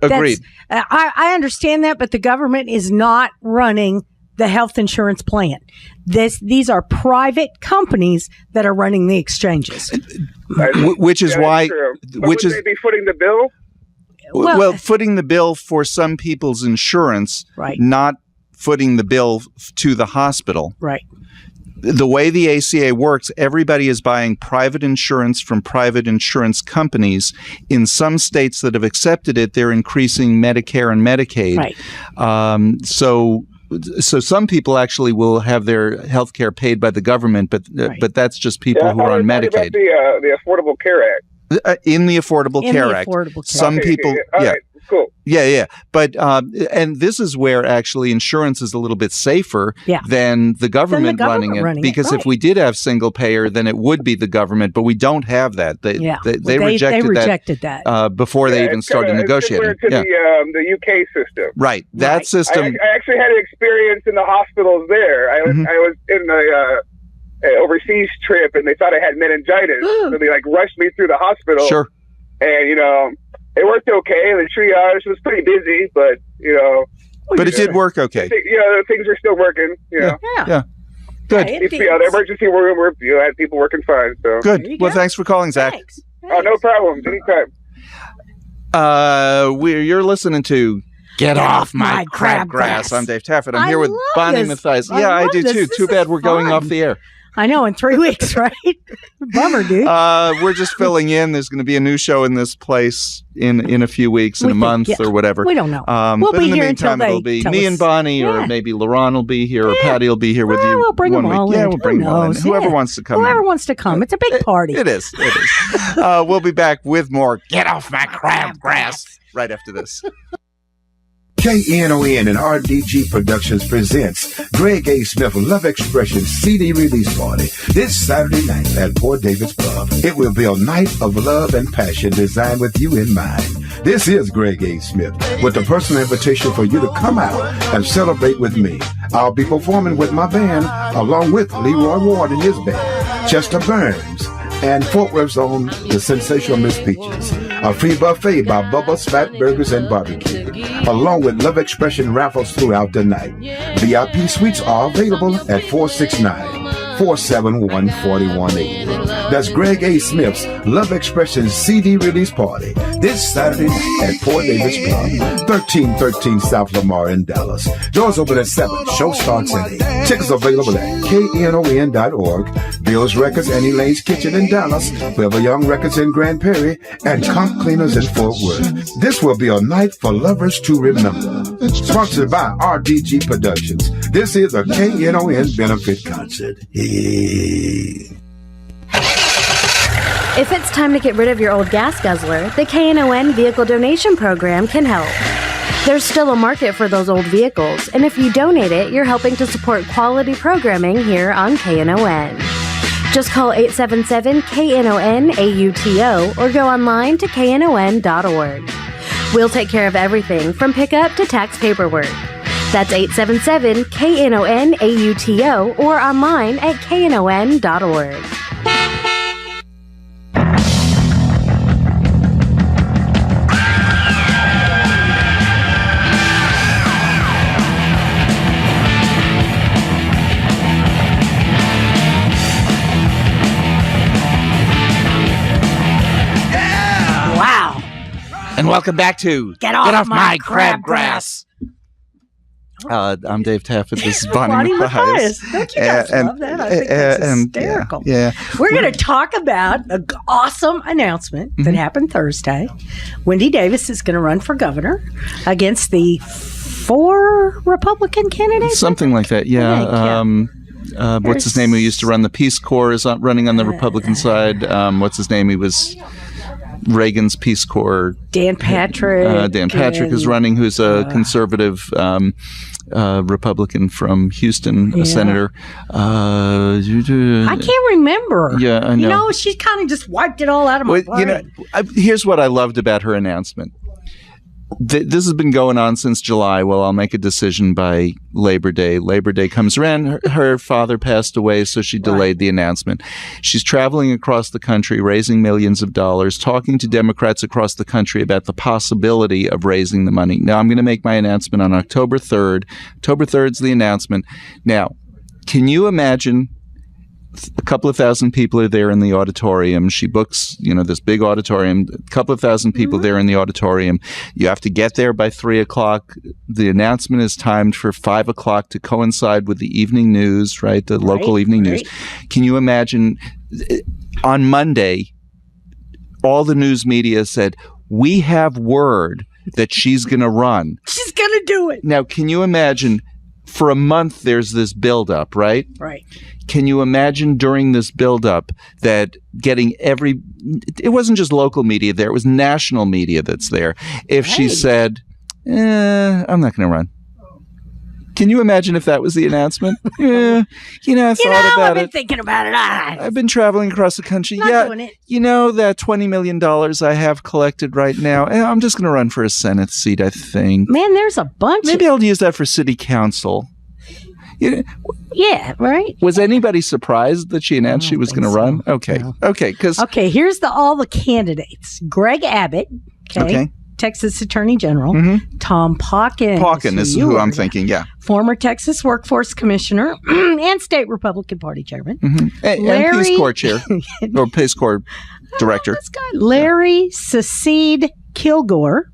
agreed. I understand that, but the government is not running the health insurance plan. These are private companies that are running the exchanges, which is why. Would they be footing the bill? Well, footing the bill for some people's insurance, right? Not footing the bill to the hospital, right? The way the ACA works, everybody is buying private insurance from private insurance companies. In some states that have accepted it, they're increasing Medicare and Medicaid. Right. So some people actually will have their health care paid by the government, but that's just people who are on Medicaid. About the Affordable Care Act. In the Affordable Care Act. Some people, right, cool. Yeah. But and this is where actually insurance is a little bit safer than the government running it. Because if we did have single payer, then it would be the government. But we don't have that. They rejected that before they even started negotiating. To the UK system. Right. That system. I actually had an experience in the hospitals there. I was in the overseas trip, and they thought I had meningitis, so they rushed me through the hospital. Sure. And it worked okay. The triage was pretty busy, but but it did work okay. Things are still working. Yeah. Good. The emergency room, I had people working fine. So good. Well, thanks for calling, Zach. Thanks. Oh, no problem. Anytime. You're listening to Get Off My Crabgrass. I'm Dave Taffet. I'm here with Bonnie Mathias. Yeah, I do too. Too bad we're going off the air. I know, in 3 weeks, right? Bummer, dude. We're just filling in. There's going to be a new show in this place in a few weeks, in a month or whatever. We don't know. We'll be here until it'll be me and Bonnie, or maybe LaRon will be here, or Patty will be here with you. We'll bring them all in. Yeah, we'll bring them all in. Whoever wants to come. Whoever wants to come. It's a big party. It is. We'll be back with more Get Off My Crabgrass right after this. KNON and RDG Productions presents Greg A. Smith Love Expression CD release party this Saturday night at Port David's Pub. It will be a night of love and passion designed with you in mind. This is Greg A. Smith with a personal invitation for you to come out and celebrate with me. I'll be performing with my band along with Leroy Ward and his band, Chester Burns, and Fort Worth's own The Sensational Miss Peaches. A free buffet by Bubba's Fat Burgers and Barbecue, along with Love Expression raffles throughout the night. VIP suites are available at 469-471-4180. That's Greg A. Smith's Love Expression CD release party this Saturday at Port Davis Pub, 1313 South Lamar in Dallas. Doors open at 7. Show starts at 8. Tickets available at knon.org, Bill's Records and Elaine's Kitchen in Dallas, Forever Young Records in Grand Prairie, and Conch Cleaners in Fort Worth. This will be a night for lovers to remember. Sponsored by RDG Productions. This is a KNON benefit concert. Hey. If it's time to get rid of your old gas guzzler, the KNON Vehicle Donation Program can help. There's still a market for those old vehicles, and if you donate it, you're helping to support quality programming here on KNON. Just call 877-KNON-AUTO or go online to knon.org. We'll take care of everything from pickup to tax paperwork. That's 877-KNON-AUTO or online at knon.org. And welcome back to Get Off My Crabgrass. I'm Dave Taffet. This is Bonnie Mathias. Don't you guys love that? I think that's hysterical. Yeah. We're going to talk about an awesome announcement that happened Thursday. Wendy Davis is going to run for governor against the 4 Republican candidates. Something like that, yeah. What's his name who used to run the Peace Corps is running on the Republican side. What's his name? He was Reagan's Peace Corps. Dan Patrick. Dan Patrick is running, who's a conservative Republican from Houston, a senator. I can't remember. Yeah, I know. You know, she kind of just wiped it all out of my brain. Here's what I loved about her announcement. This has been going on since July. Well, I'll make a decision by Labor Day. Labor Day comes around. Her father passed away, so she delayed the announcement. She's traveling across the country, raising millions of dollars, talking to Democrats across the country about the possibility of raising the money. Now, I'm going to make my announcement on October 3rd. October 3rd's the announcement. Now, can you imagine? A couple of thousand people are there in the auditorium. She books, this big auditorium, a couple of thousand people there in the auditorium. You have to get there by 3:00. The announcement is timed for 5:00 to coincide with the evening news, right? The local evening news. Can you imagine on Monday, all the news media said, we have word that she's going to run. She's going to do it. Now, can you imagine? For a month, there's this buildup, right? Right. Can you imagine during this buildup that getting it wasn't just local media there, it was national media that's there. If she said, I'm not going to run. Can you imagine if that was the announcement? I thought about I've been thinking about it. I've been traveling across the country. Not doing it. That $20 million I have collected right now, I'm just going to run for a Senate seat, I think. Man, there's a bunch. Maybe I'll use that for city council. Yeah, right. Was anybody surprised that she announced she was going to run? Okay. No. Okay. Here's all the candidates. Greg Abbott. Okay. Texas Attorney General. Tom Pauken. Pauken is who I'm thinking, yeah. Former Texas Workforce Commissioner and State Republican Party Chairman. And Peace Corps Chair. Or Peace Corps Director. Larry Secede Kilgore.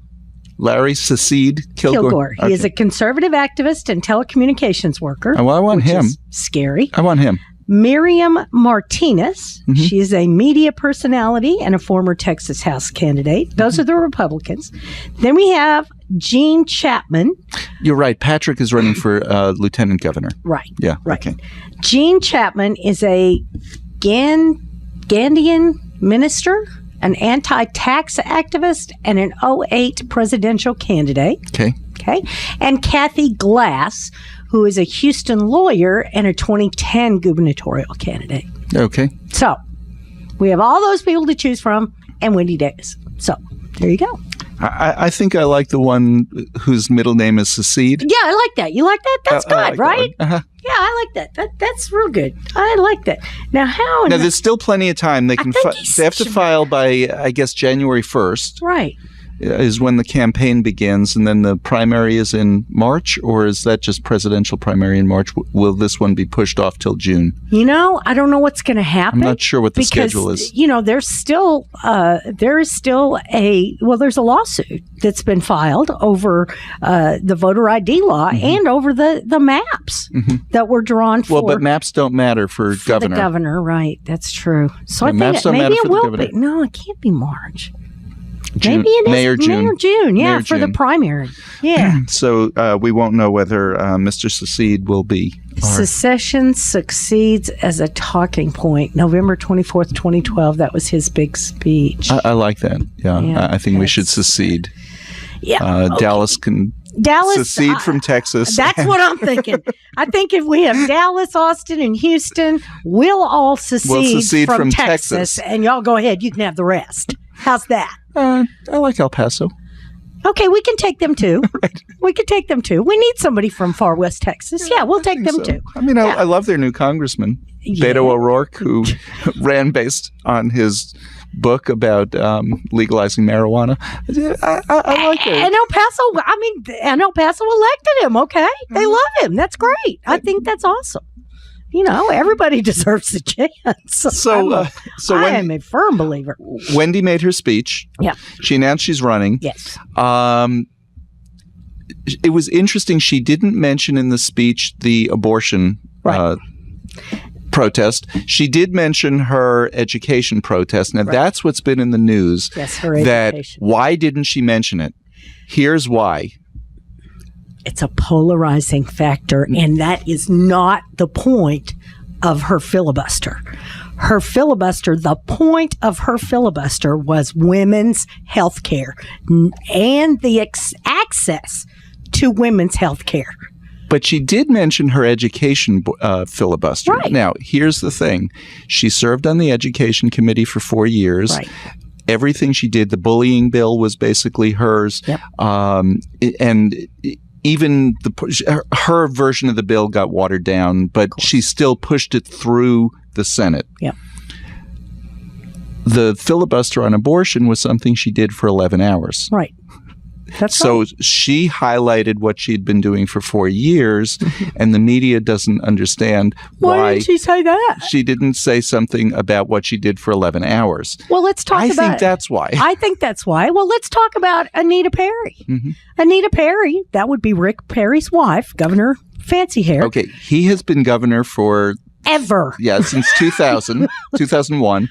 Larry Secede Kilgore. He is a conservative activist and telecommunications worker. Oh, well, I want him. Scary. I want him. Miriam Martinez. She is a media personality and a former Texas House candidate. Those are the Republicans. Then we have Gene Chapman. You're right. Patrick is running for lieutenant governor. Right. Yeah. Right. Okay. Gene Chapman is a Ghanaian minister, an anti-tax activist, and an 2008 presidential candidate. Okay. And Kathy Glass, who is a Houston lawyer and a 2010 gubernatorial candidate. Okay. So we have all those people to choose from and Wendy Davis. So there you go. I think I like the one whose middle name is Secede. Yeah, I like that. You like that? That's good, like right? Uh-huh. Yeah, I like that. That's real good. I like that. Now, Now, there's still plenty of time. They can. They have to file by, I guess, January 1st. Right. Is when the campaign begins, and then the primary is in March, or is that just presidential primary in March? Will this one be pushed off till June? I don't know what's going to happen. I'm not sure what the schedule is. There's still there's a lawsuit that's been filed over the voter ID law and over the maps that were drawn for. Well, but maps don't matter for governor. The governor, right? That's true. So I maps think don't maybe matter it for the will governor. be. No, it can't be March. June, maybe it is May or June. Yeah, May or for the June. primary. Yeah. So we won't know whether Mr. Secede will be. Secession succeeds as a talking point. November 24th, 2012. That was his big speech. I like that. Yeah. I think we should secede. Dallas can secede from Texas. That's what I'm thinking. I think if we have Dallas, Austin, and Houston, we'll all secede from Texas, and y'all go ahead. You can have the rest. How's that? I like El Paso. Okay, we can take them too. Right. We can take them too. We need somebody from far west Texas. Yeah, we'll take them too. I mean, I love their new congressman, Beto O'Rourke, who ran based on his book about legalizing marijuana. I like it. And El Paso elected him. Okay, they love him. That's great. I think that's awesome. Everybody deserves a chance. I am a firm believer. Wendy made her speech. Yeah. She announced she's running. Yes. It was interesting. She didn't mention in the speech the abortion protest. She did mention her education protest. Now, that's what's been in the news. Yes, her education. Why didn't she mention it? Here's why. It's a polarizing factor, and that is not the point of her filibuster. The point of her filibuster was women's health care and the access to women's health care. But she did mention her education filibuster. Right. Now, here's the thing. She served on the education committee for 4 years. Right. Everything she did, the bullying bill was basically hers. Yep. And even her version of the bill got watered down, but she still pushed it through the Senate. Yep. The filibuster on abortion was something she did for 11 hours. Right. So she highlighted what she'd been doing for 4 years, and the media doesn't understand why didn't she say that? She didn't say something about what she did for 11 hours. Well, let's talk about I think that's why. I think that's why. Well, let's talk about Anita Perry. Mm-hmm. Anita Perry, that would be Rick Perry's wife, Governor Fancy Hair. Okay, he has been governor for... Ever. Yeah, since 2001.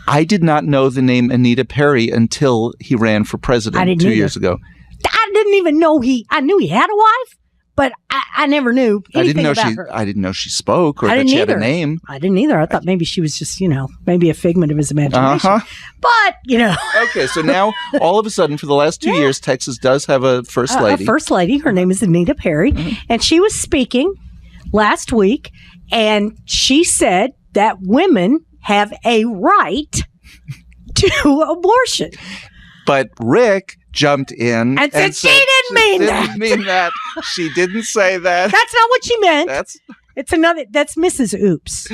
I did not know the name Anita Perry until he ran for president 2 years ago. I didn't even know I knew he had a wife, but I never knew anything about her. I didn't know she spoke or that she had a name. I didn't either. I thought maybe she was just, maybe a figment of his imagination. Uh-huh. But, Okay, so now all of a sudden for the last 2 years, Texas does have a first lady. A first lady. Her name is Anita Perry. Mm-hmm. And she was speaking last week, and she said that women have a right to abortion. But Rick jumped in and said she didn't mean that. She didn't say that. That's not what she meant. That's Mrs. Oops.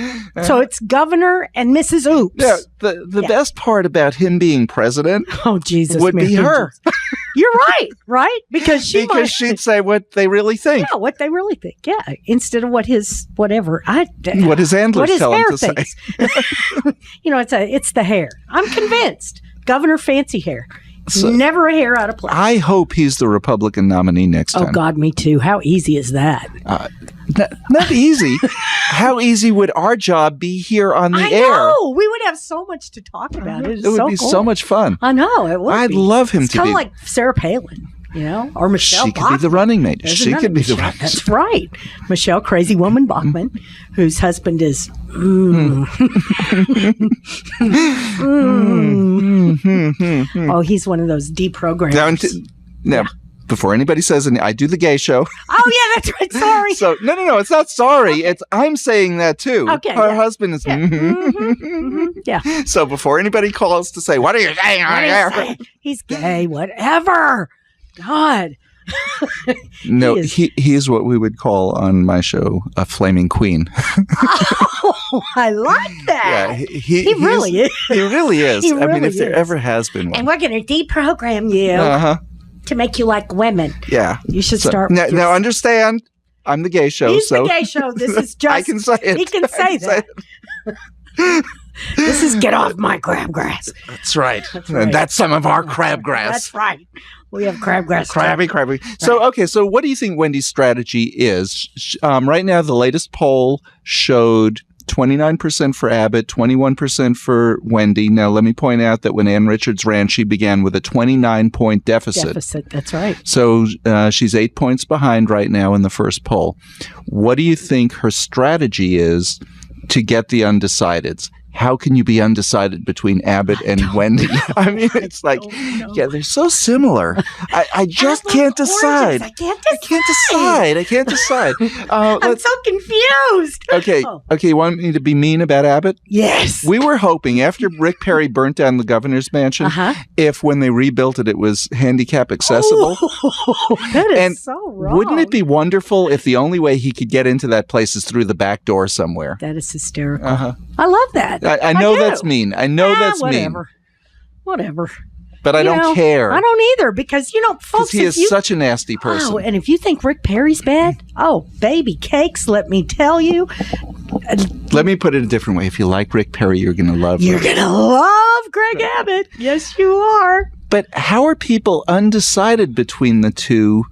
So it's Governor and Mrs. Oops. Yeah, the best part about him being president would be her. You're right? Because she'd say what they really think. Yeah, what they really think. Yeah, instead of what his whatever. What his antlers tell him to say. It's the hair. I'm convinced. Governor Fancy Hair. Never a hair out of place. I hope he's the Republican nominee next time. Oh, God, me too. How easy is that? Not easy. How easy would our job be here on the air? I know. We would have so much to talk about. It would be so much fun. I know. It would I'd love him to be. It's kind of like Sarah Palin, or Michelle She could be the running mate. She could be the running mate. That's right. Michelle Crazy Woman Bachman, whose husband is... Oh, he's one of those deprogrammers. Now, before anybody says anything, I do the gay show. Oh, yeah, that's right. Sorry. So, no, it's not sorry. Okay. I'm saying that too. Okay. Her husband is. Yeah. So before anybody calls to say, what are you saying on air? He's gay, whatever. God. No, he's what we would call on my show a flaming queen. Oh, I like that. Yeah, he really is. He really is. He really if there ever has been one. And we're going to deprogram you to make you like women. Yeah. You should start. Now understand, I'm the gay show. He's the gay show. This is just. I can say it. He can say that. This is get off my crabgrass. That's right. And that's some of our crabgrass. That's right. We have crabgrass. Crabby. So what do you think Wendy's strategy is? Right now, the latest poll showed 29% for Abbott, 21% for Wendy. Now, let me point out that when Ann Richards ran, she began with a 29-point deficit. That's right. So she's 8 points behind right now in the first poll. What do you think her strategy is to get the undecideds? how can you be undecided between Abbott and Wendy? I mean, it's like, yeah, they're so similar. I just can't decide. I can't decide. I'm so confused. Okay, you want me to be mean about Abbott? Yes. We were hoping after Rick Perry burnt down the governor's mansion, if when they rebuilt it, it was handicap accessible. That is so wrong. Wouldn't it be wonderful if the only way he could get into that place is through the back door somewhere? That is hysterical. I love that. I know that's mean. I know that's mean. Whatever. But I don't care. I don't either because, folks. He is such a nasty person. Oh, and if you think Rick Perry's bad, baby cakes, let me tell you. Let me put it a different way. If you like Rick Perry, you're going to love him. You're going to love Greg Abbott. Yes, you are. But how are people undecided between the two?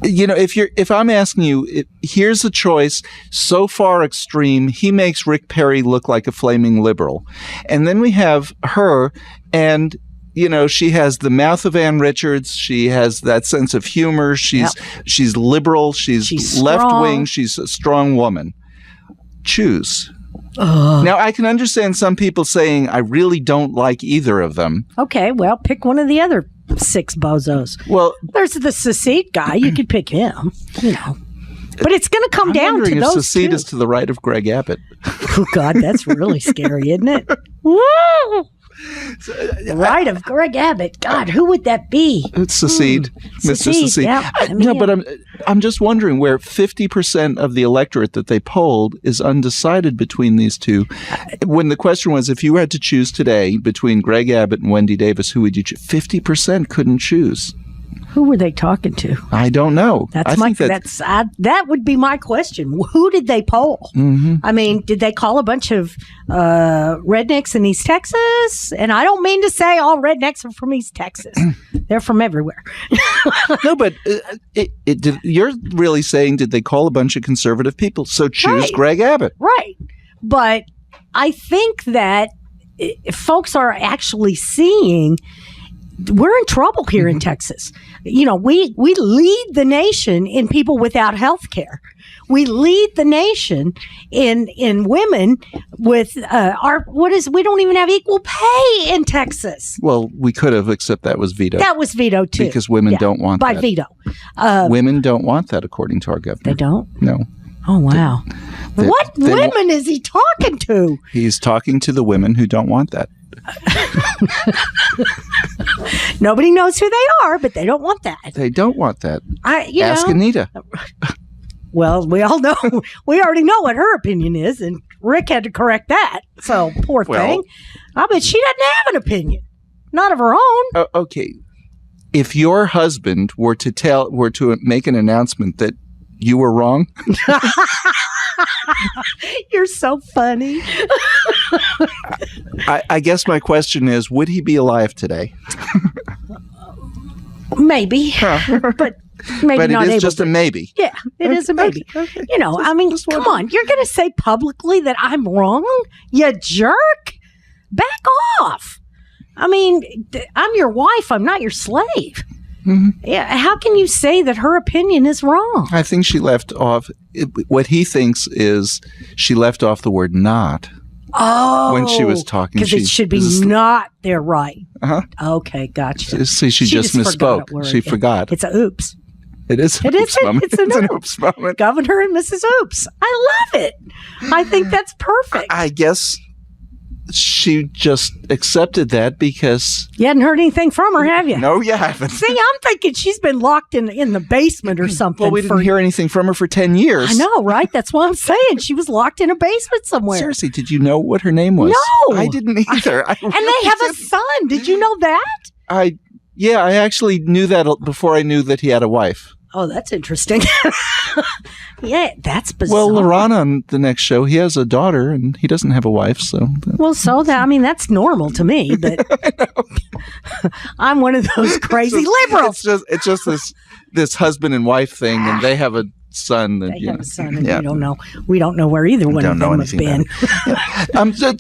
If I'm asking you, here's a choice so far extreme, he makes Rick Perry look like a flaming liberal. And then we have her, and she has the mouth of Ann Richards. She has that sense of humor. She's liberal. She's left-wing. She's a strong woman. Choose. Now, I can understand some people saying, I really don't like either of them. Okay, well, pick one of the other 6 bozos. Well, there's the secede guy. You could pick him, But it's going to come down to those if secede is to the right of Greg Abbott. Oh, God, that's really scary, isn't it? Woo! Right of Greg Abbott. God, who would that be? It's secede, Mr. Secede. Yeah, but I'm just wondering where 50% of the electorate that they polled is undecided between these two. When the question was, if you had to choose today between Greg Abbott and Wendy Davis, who would you choose? 50% couldn't choose. Who were they talking to? I don't know. That would be my question. Who did they poll? Mm-hmm. I mean, did they call a bunch of rednecks in East Texas? And I don't mean to say all rednecks are from East Texas. They're from everywhere. No, but you're really saying, did they call a bunch of conservative people? So choose Greg Abbott. Right. But I think that if folks are actually seeing we're in trouble here in Texas. We lead the nation in people without health care. We lead the nation in women with we don't even have equal pay in Texas. Well, we could have, except that was vetoed. That was vetoed too. Because women don't want that. By veto. Women don't want that, according to our governor. They don't? No. Oh, wow. What women is he talking to? He's talking to the women who don't want that. Nobody knows who they are, but they don't want that. They don't want that. Ask Anita. Well, we all know. We already know what her opinion is, and Rick had to correct that. So, poor thing. I bet she doesn't have an opinion. Not of her own. Okay. If your husband were to make an announcement that you were wrong. You're so funny. I guess my question is, would he be alive today? Maybe. But maybe but not it is able just to. A maybe. Yeah, it is a maybe. Okay. Come on. You're going to say publicly that I'm wrong? You jerk. Back off. I mean, I'm your wife. I'm not your slave. Mm-hmm. Yeah, how can you say that her opinion is wrong? I think she left off. What he thinks is she left off the word "not." Oh, when she was talking, because it should be not there, right? Okay, gotcha. See, she just misspoke. She forgot. It's a oops. It is. It's an oops moment. Governor and Mrs. Oops. I love it. I think that's perfect. I guess she just accepted that because you hadn't heard anything from her, have you? No, you haven't. See, I'm thinking she's been locked in the basement or something. Well, we didn't hear anything from her for 10 years. I know, right? That's what I'm saying. She was locked in a basement somewhere. Seriously, did you know what her name was? No, I didn't either. And they have a son. Did you know that? I actually knew that before I knew that he had a wife. Oh, that's interesting. Yeah, that's bizarre. Well, Laron on the next show, he has a daughter and he doesn't have a wife, so. That's normal to me, but I'm one of those crazy liberals. It's just this husband and wife thing, and they have a son. They have a son, and we don't know. We don't know where either one of them have been.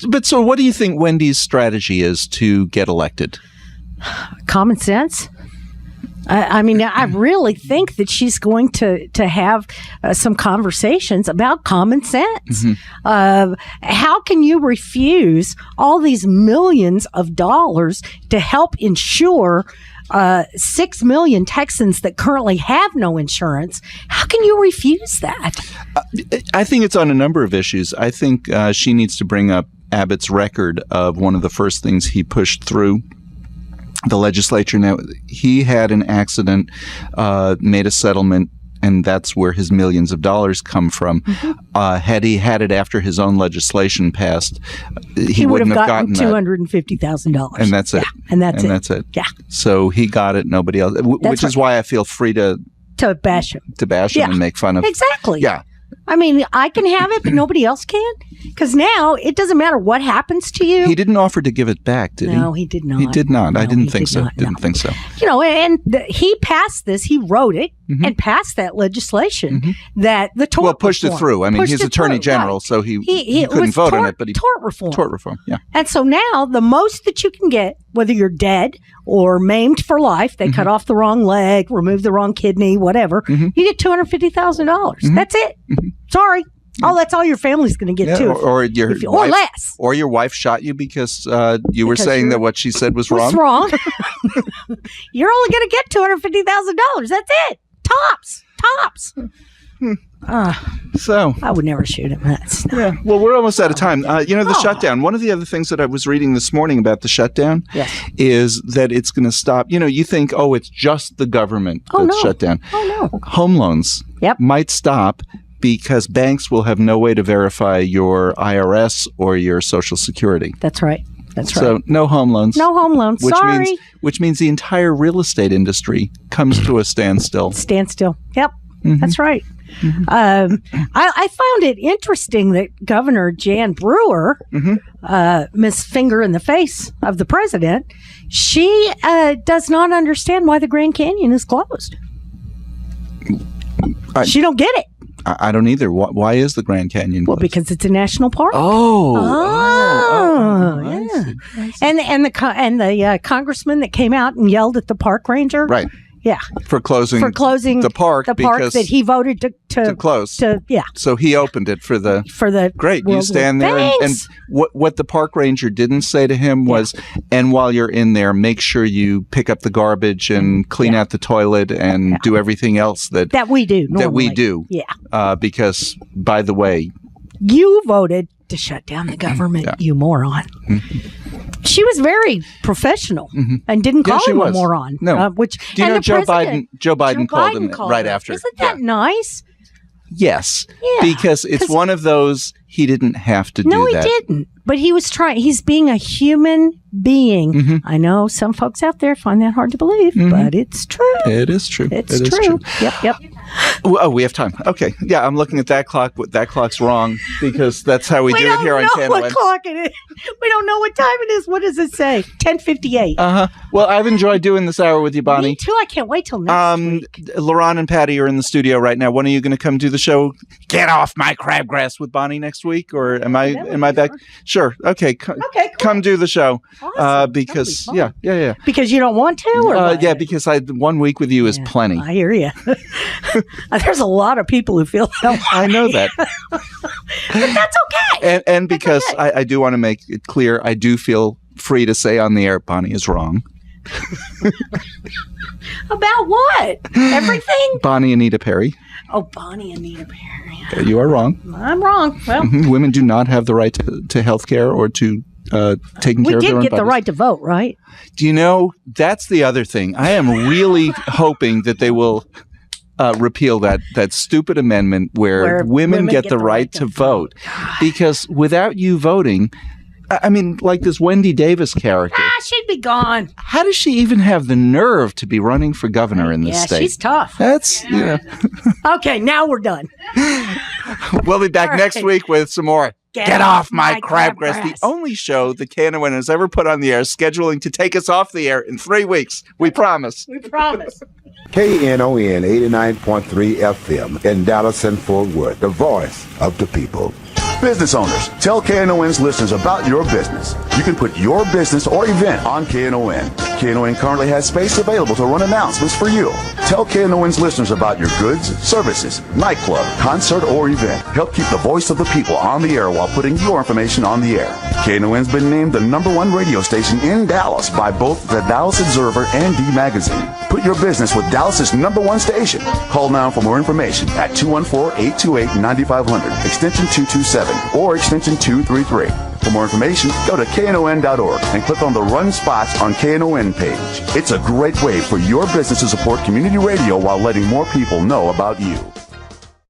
But so, what do you think Wendy's strategy is to get elected? Common sense. I mean, I really think that she's going to have some conversations about common sense. How can you refuse all these millions of dollars to help insure 6 million Texans that currently have no insurance? How can you refuse that? I think it's on a number of issues. I think she needs to bring up Abbott's record of one of the first things he pushed through the legislature. Now, he had an accident, made a settlement, and that's where his millions of dollars come from. Had he had it after his own legislation passed, he would wouldn't have gotten $250,000. And that's it. And that's it. Yeah. So he got it, nobody else, which is why I feel free to bash him. And make fun of. Exactly. Yeah. I mean, I can have it, but nobody else can? Because now it doesn't matter what happens to you. He didn't offer to give it back, did he? No, he did not. He did not. No, I didn't think did so. not, Didn't think so. You know, and he passed this. He wrote it and passed that legislation that the tort Well, pushed reform. it through. I mean, he's Attorney General, right. so he it couldn't was vote on it, but he tort reform. Tort reform, yeah. And so now the most that you can get, whether you're dead or maimed for life, they cut off the wrong leg, remove the wrong kidney, whatever, you get $250,000. That's it. Sorry. Oh, that's all your family's going to get too. Or your or wife, less. Or your wife shot you because you were saying that what she said was wrong. What's wrong? You're only going to get $250,000. That's it. Tops. So I would never shoot him. Yeah. Well, we're almost out of time. The shutdown. One of the other things that I was reading this morning about the shutdown is that it's going to stop. You think, it's just the government that's shut down. Oh, no. Home loans might stop because banks will have no way to verify your IRS or your Social Security. That's right. So no home loans. No home loans. Sorry. Which means the entire real estate industry comes to a standstill. Yep. That's right. I found it interesting that Governor Jan Brewer, Miss Finger in the Face of the president, she does not understand why the Grand Canyon is closed. She don't get it. I don't either. Why is the Grand Canyon closed? Well, because it's a national park. Yeah. I see. And the congressman that came out and yelled at the park ranger. Right. Yeah. For closing the park that he voted to close. Yeah. So he opened it for the great. You stand there and what the park ranger didn't say to him was, and while you're in there, make sure you pick up the garbage and clean out the toilet and do everything else that we do. Normally. That we do. Yeah. Because by the way, you voted to shut down the government, you moron. She was very professional and didn't call him a moron. No. Do you know Joe Biden called him right after? Isn't that nice? Yes. Yeah. Because it's one of those, he didn't have to do that. No, he didn't. But he was trying. He's being a human being. I know some folks out there find that hard to believe, but it's true. It is true. It's true. Yep. Oh, we have time. Okay. Yeah, I'm looking at that clock. That clock's wrong because that's how we do it here on Knon. We don't know what clock it is. We don't know what time it is. What does it say? 10:58. Well, I've enjoyed doing this hour with you, Bonnie. Me too. I can't wait till next week. LaRon and Patty are in the studio right now. When are you going to come do the show? Get off my crabgrass with Bonnie next week, or am I back? Sure. Okay. Cool. Come do the show. Awesome. Because yeah. Because you don't want to, or yeah, because 1 week with you is plenty. I hear you. There's a lot of people who feel that way. I know that. But that's okay. And because I do want to make it clear, I do feel free to say on the air, Bonnie is wrong. About what? Everything? Bonnie Anita Perry. Oh, Bonnie Anita Perry. You are wrong. I'm wrong. Well, women do not have the right to health care or to taking care of their own bodies. We did get the right to vote, right? Do you know, that's the other thing. I am really hoping that they will repeal that stupid amendment where women get the right to vote. Because without you voting, I mean, like this Wendy Davis character. She'd be gone. How does she even have the nerve to be running for governor in this state? Yeah, she's tough. That's, Okay, now we're done. We'll be back next week with some more Get Off My Crabgrass, the only show that Knon has ever put on the air, scheduling to take us off the air in 3 weeks. We promise. We promise. KNON 89.3 FM in Dallas and Fort Worth, the voice of the people. Business owners, tell KNON's listeners about your business. You can put your business or event on KNON. KNON currently has space available to run announcements for you. Tell KNON's listeners about your goods, services, nightclub, concert, or event. Help keep the voice of the people on the air while putting your information on the air. KNON's been named the #1 radio station in Dallas by both the Dallas Observer and D Magazine. Put your business with Dallas's #1 station. Call now for more information at 214-828-9500, extension 227 or extension 233. For more information, go to KNON.org and click on the Run Spots on KNON page. It's a great way for your business to support community radio while letting more people know about you.